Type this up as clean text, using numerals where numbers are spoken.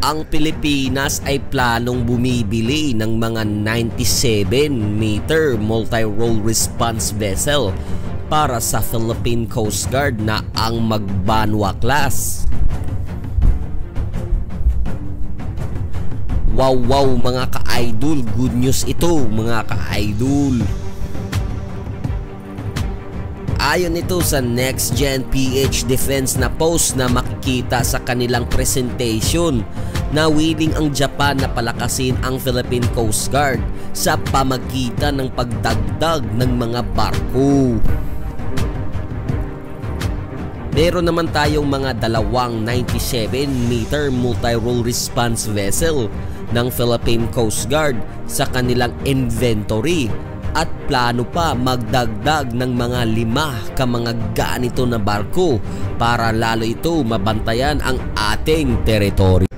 Ang Pilipinas ay planong bumibili ng mga 97-meter multi-role response vessel para sa Philippine Coast Guard na ang Magbanwa class. Wow mga ka-idol, good news ito mga ka-idol. Ayon ito sa Next Gen PH Defense na post na makikita sa kanilang presentation na willing ang Japan na palakasin ang Philippine Coast Guard sa pamagitan ng pagdagdag ng mga barko. Meron naman tayong mga dalawang 97-meter multi-role response vessel ng Philippine Coast Guard sa kanilang inventory at plano pa magdagdag ng mga 5 mga ganito na barko para lalo ito mabantayan ang ating teritoryo.